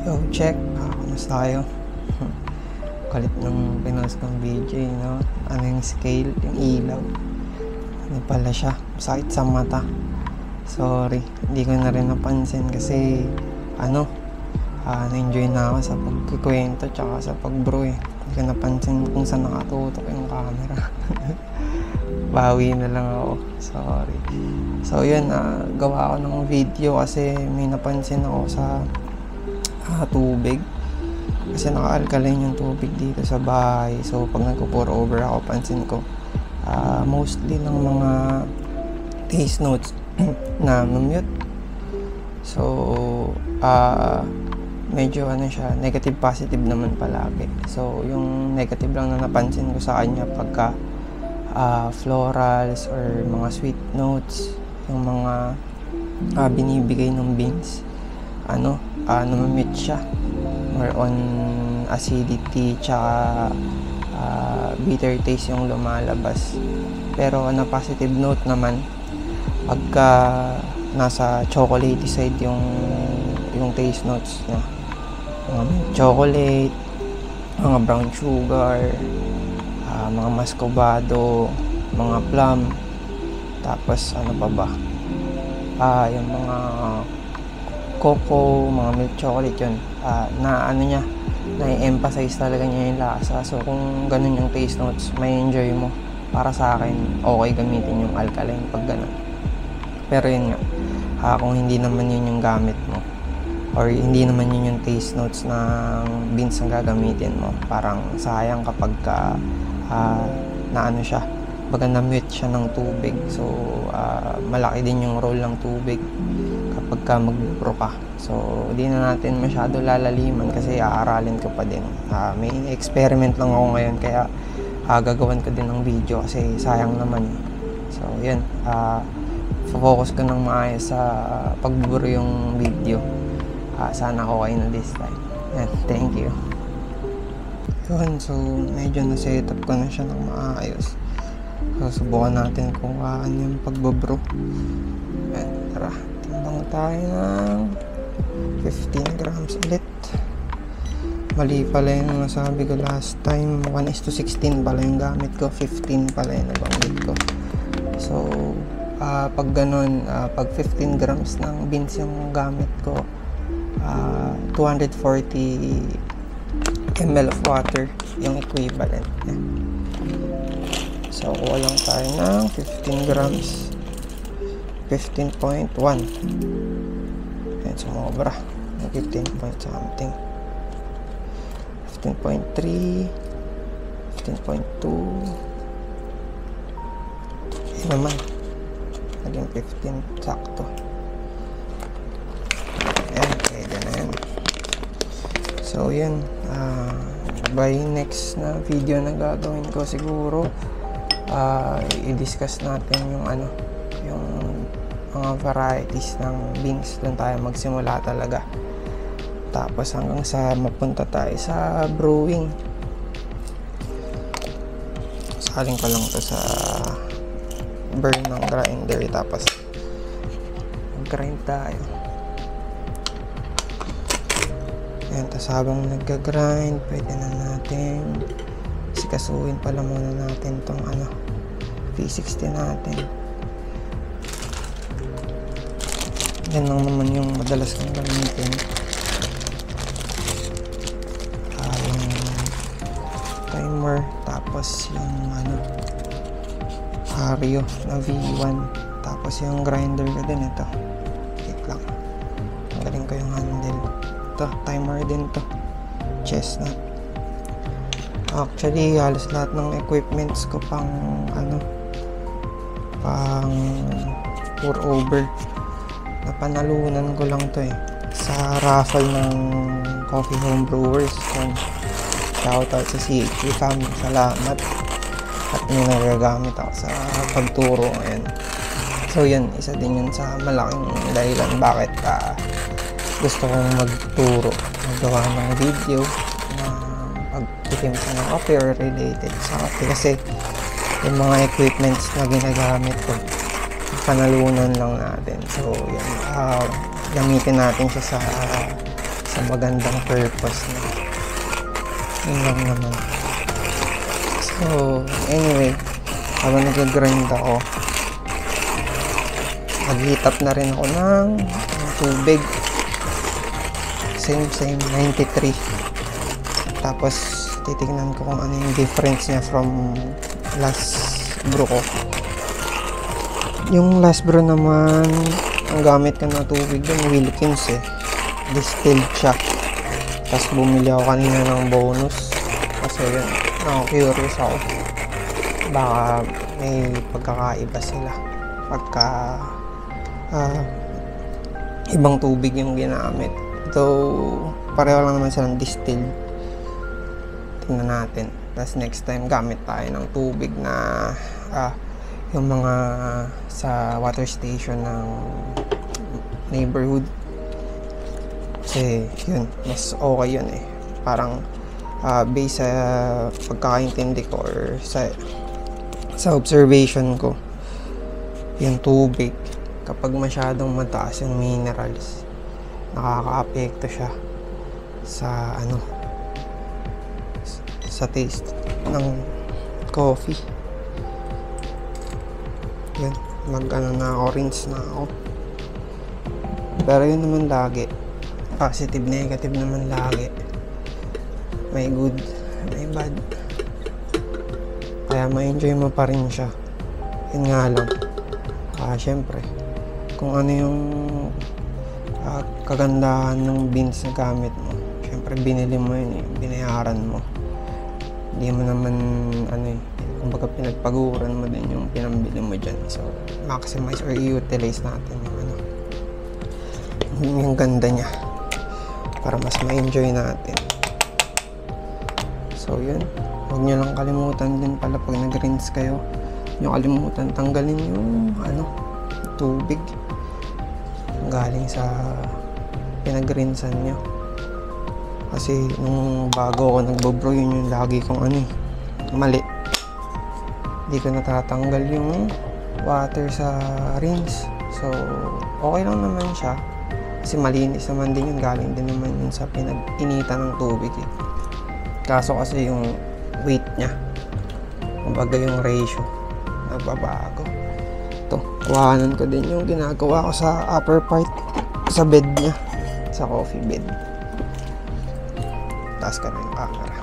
Yo, check. Kamusta kayo? Kalit ng pinost kong video, no? Ano yung scale, yung ilaw. Ano pala siya? Sakit sa mata. Sorry, hindi ko na rin napansin kasi na-enjoy na ako sa pagkikwento tsaka sa pagbro eh. Hindi ko napansin kung saan nakatutok yung camera. Bawi na lang ako. Sorry. So yun, gawa ako ng video kasi may napansin ako sa tubig. Kasi naka-alkaline yung tubig dito sa bahay. So pag nagpo-pour over ako, pansin ko mostly ng mga taste notes na mute. So medyo siya, negative positive naman palagi. So yung negative lang na napansin ko sa kanya pagka florals or mga sweet notes, yung mga binibigay ng beans, namamit siya more on acidity tsaka bitter taste yung lumalabas. Pero na positive note naman pagka nasa chocolatey side yung taste notes niya, mga chocolate, mga brown sugar, mga muscovado, mga plum, tapos ano pa ba, yung mga cocoa, mga milk chocolate, yun na-emphasize talaga niya yung lasa. So kung ganun yung taste notes, may enjoy mo. Para sa akin, okay gamitin yung alkaline pag ganun. Pero yun nga, kung hindi naman yun yung gamit mo or hindi naman yun yung taste notes ng beans ang gagamitin mo, parang sayang kapag baga na-mute siya ng tubig. So malaki din yung role ng tubig kapag ka mag-pro ka. So di na natin masyado lalaliman kasi aaralin ko pa din. May experiment lang ako ngayon kaya gagawan ko din ng video kasi sayang naman. So yun, focus ko ng maayos sa pagbuburo yung video. Sana okay na this time. And thank you. Yun, so medyo na-setup ko na siya ng maayos. So subukan natin kung ano yung pagbubro. And tara, timbang tayo ng 15 grams ulit. Mali pala yung nasabi ko last time, 1:16 pala yung gamit ko, 15 pala yung nabanggit ko. So pag ganun, pag 15 grams ng beans yung gamit ko, 240 ml of water yung equivalent niya. So kuha lang tayo ng 15 grams, 15.1. Ayan, sumobra 15 point something, 15.3, 15.2. Ayan naman, naging 15 sakto. Ayan, pwede na yan. So yun, by next na video na gagawin ko siguro, i-discuss natin yung mga varieties ng beans. Doon tayo magsimula talaga. Tapos hanggang sa mapunta tayo sa brewing. Saling ko lang to sa burn ng grinder, tapos mag-grind tayo. Ayan, tapos habang nag-grind, pwede na natin sikasuhin pala muna natin tong V60 natin. Yan lang naman yung madalas kong gamitin. Yung timer, tapos yung Vario na V1, tapos yung grinder ko din ito. Wait lang, tanggalin ko yung handle. Ito, timer din to, chestnut. Actually, halos lahat ng equipments ko pang pour over, napanalunan ko lang to sa raffle ng Coffee Home Brewers. Shoutout sa CHU Fam, salamat. At yung nagagamit ako sa pagturo ngayon. So yun, isa din yun sa malaking dahilan bakit gusto kong magturo, magawa ng video na pagtitim sa ng coffee or related sa coffee. Kasi yung mga equipments na ginagamit ko, panalunan lang natin. So yun, gamitin natin siya sa sa magandang purpose na. Yun lang naman. So, anyway, habang nag-grind ako, nag-heat up na rin ako ng tubig. Same, 93. Tapos, titignan ko kung ano yung difference niya from last brew ko. Yung last brew naman, ang gamit ko na tubig doon, Wilkins distilled siya. Tapos bumili ako kanina ng bonus. Kasi yun, curious ako. Baka may pagkakaiba sila. Pagka ibang tubig yung ginamit. Though, pareho lang naman silang distilled. Tingnan natin. Tapos next time, gamit tayo ng tubig na yung mga sa water station ng neighborhood. Kasi yun, mas okay yun Parang based sa pagkakaintindi ko or sa observation ko, yung tubig, kapag masyadong mataas yung minerals, nakaka-apekto siya sa sa taste ng coffee. Yun, na ako, rinse na ako. Pero yun naman lagi, positive, negative naman lagi. May good, may bad. Kaya ma-enjoy mo pa rin siya. Yun nga lang, syempre, kung ano yung kagandahan ng beans na gamit mo, syempre binili mo yun binayaran mo. Hindi mo naman kumbaga pinagpaguran mo din yung pinambili mo dyan. So maximize or utilize natin yung ganda niya para mas ma-enjoy natin. So yun, huwag nyo lang kalimutan din pala pag nag-rinse kayo, huwag nyo kalimutan tanggalin yung tubig galing sa pinag-rinsan nyo. Kasi nung bago ako nagbo-brew, yun yung lagi kong mali. Hindi ko natatanggal yung water sa rinse. So, okay lang naman siya. Kasi malinis naman din yun. Galing din naman yun sa pinag-initan ng tubig Kaso kasi yung weight niya, kumbaga yung ratio, nagbabago. Ito, kuhanan ko din yung ginagawa ko sa upper part, sa bed niya, sa coffee bed. Taas ka na yung camera.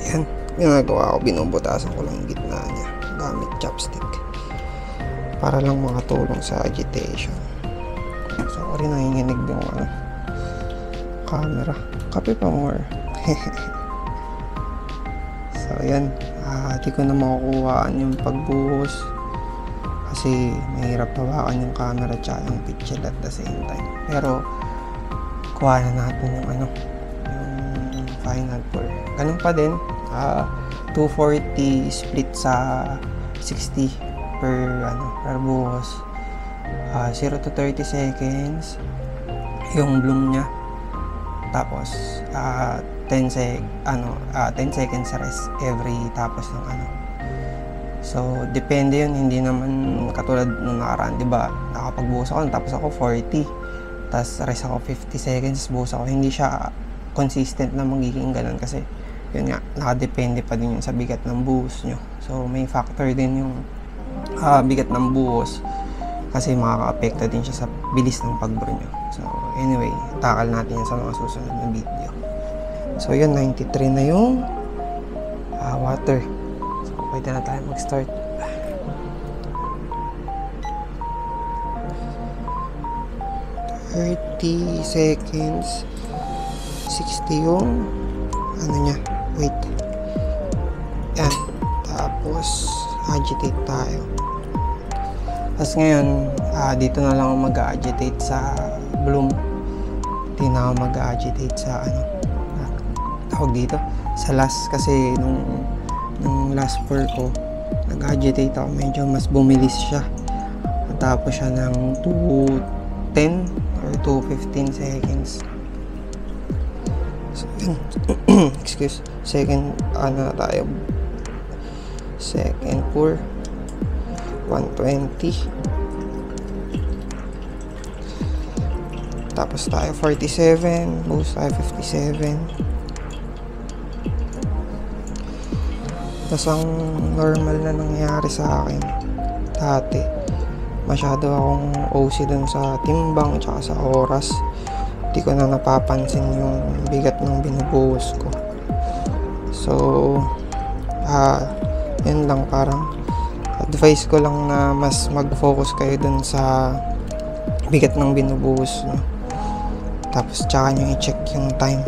Yan, ginagawa ko, binubutasan ko lang yung gitna niya gamit chopstick para lang makatulong sa agitation. Sorry, nanginginig yung camera. Kape pa more. So yan, di ko na makukuhaan yung pagbuhos kasi mahirap hawakan yung camera tsaka yung picture at the same time. Pero kuha na natin yung yung final pour. Ganun pa din, 240 split sa 60 per buhos. 0 to 30 seconds yung bloom niya. Tapos 10 seconds rest every tapos ng So depende yun, hindi naman katulad nung nakaraan, di ba? Nakapagbuhos ako, tapos ako 40. Tapos rest ako 50 seconds, buhos ako. Hindi siya consistent na magiging ganun kasi yun nga, nakadepende pa din yun sa bigat ng buhos nyo. So may factor din yung bigat ng buhos kasi makaka-apekto din siya sa bilis ng pag-brew nyo. So anyway, takal natin yan sa mga susunod na video. So yun, 93 na yung water. So pwede na tayo mag-start. ...30 seconds... 60 yung... niya, wait. Yan. Tapos agitate tayo. Tapos ngayon, dito na lang ako mag-agitate sa bloom. Hindi na ako mag-agitate sa tawag dito, sa last. Kasi nung last pour ko, nag-agitate ako, medyo mas bumilis siya. Natapos siya ng 2:10 or 2:15 seconds. So yun. Excuse, second tayo, second pour 120. Tapos tayo 47, buhos tayo 57. Tapos ang normal na nangyari sa akin dati, masyado akong OC dun sa timbang tsaka sa oras. Di ko na napapansin yung bigat ng binubuhos ko. So yun lang, parang advice ko lang na mas mag-focus kayo dun sa bigat ng binubuhos, no? Tapos tsaka nyo i-check yung time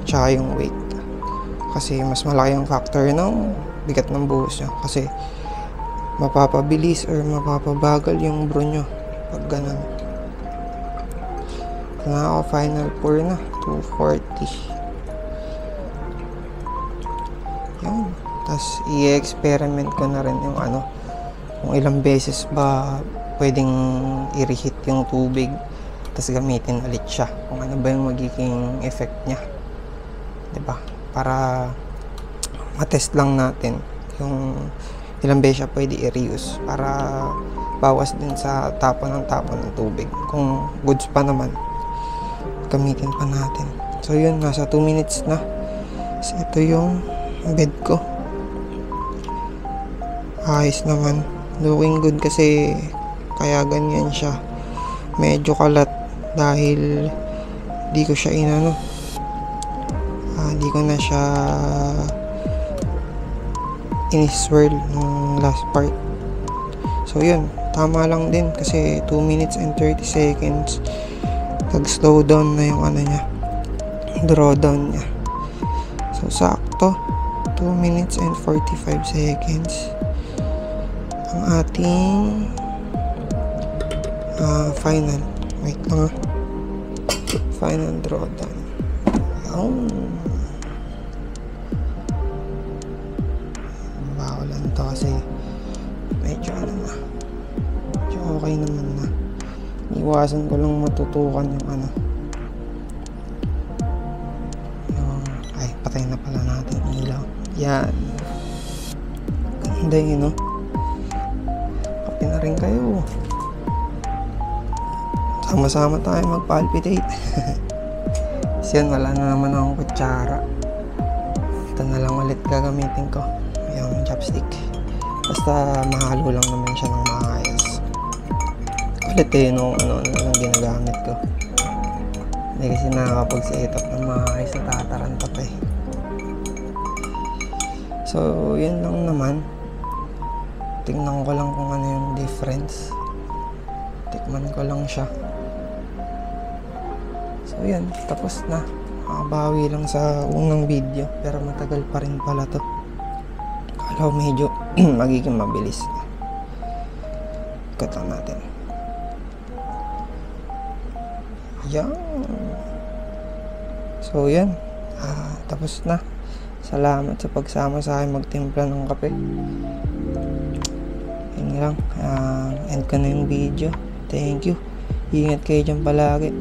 tsaka yung weight, kasi mas malaki yung factor ng bigat ng buhos nyo, kasi mapapabilis or mapapabagal yung bro nyo pag ganun. Na ako, final pour na 240. Yun. Tapos i-experiment ko na rin yung kung ilang beses ba pwedeng i-reheat yung tubig, tapos gamitin ulit siya, kung ano ba yung magiging effect niya, diba? Para matest lang natin yung ilang beses siya pwede i-reuse, para bawas din sa tapon ng tubig. Kung goods pa naman, gamitin pa natin. So yun, nasa 2 minutes na. So ito yung bed ko. Ayos naman, looking good, kasi kaya ganyan siya. Medyo kalat dahil di ko siya di ko na siya in-swirl nung last part. So yun, tama lang din, kasi 2 minutes and 30 seconds nag-slow down na yung niya, drawdown niya. So sakto, 2 minutes and 45 seconds ang ating final. Wait lang, final drawdown. Bago lang to, kasi medyo medyo okay naman na. Iwasan ko lang matutukan yung patay na pala natin ilaw. Yan, ganda yun, no? Kape na rin kayo, sama-sama tayo mag-palpitate. So yun, wala na naman akong kutsara. Ito na lang ulit gagamitin ko, yung chopstick. Basta mahalo lang naman siya ng maayos. Kulit nung nung ginagamit ko. Hindi kasi nakakapag-set up ng maayos, na tataranta pa eh. So yun lang naman. Tingnan ko lang kung ano yung difference. Tikman ko lang siya. So yun, tapos na. Makabawi lang sa unang video, pero matagal pa rin pala to. Kala ko medyo magiging mabilis. Ikot lang natin. Yan. So yan, tapos na. Salamat sa pagsama sa akin magtimpla ng kape. Yun lang, end ko na yung video. Thank you. Ingat kayo dyan palagi.